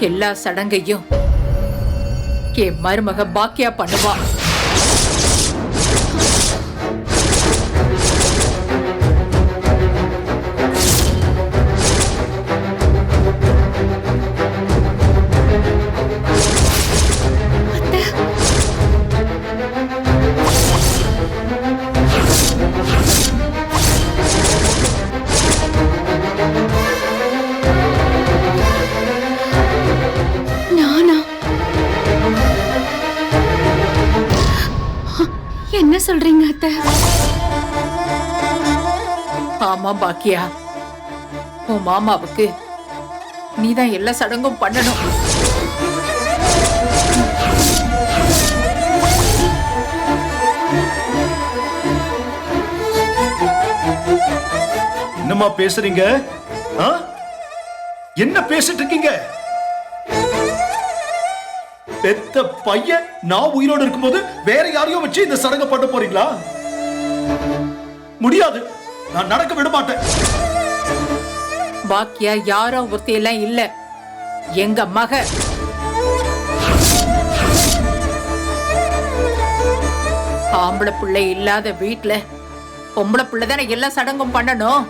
எல்லா சடங்கையும் என் மருமக பாக்கியா பண்ணுவா. என்ன சொல்றீங்க அத்தை? ஆமா பாக்கியா, உன் மாமாவுக்கு நீதான் எல்லா சடங்கும் பண்ணணும். என்னம்மா பேசுறீங்க? என்ன பேசிட்டு இருக்கீங்க? பெத்த பையன் நான் உயிரோடு இருக்கும்போது வேற யாரையும் வச்சு இந்த சடங்கை பண்ண போறீங்களா? முடியாது, நான் நடக்க விட மாட்டேன். பாக்கியா யாரோ ஒருத்தையெல்லாம் இல்ல, எங்க மக. ஆம்பளை பிள்ளை இல்லாத வீட்டுல பொம்பளை பிள்ளை தானே எல்லா சடங்கும் பண்ணணும்.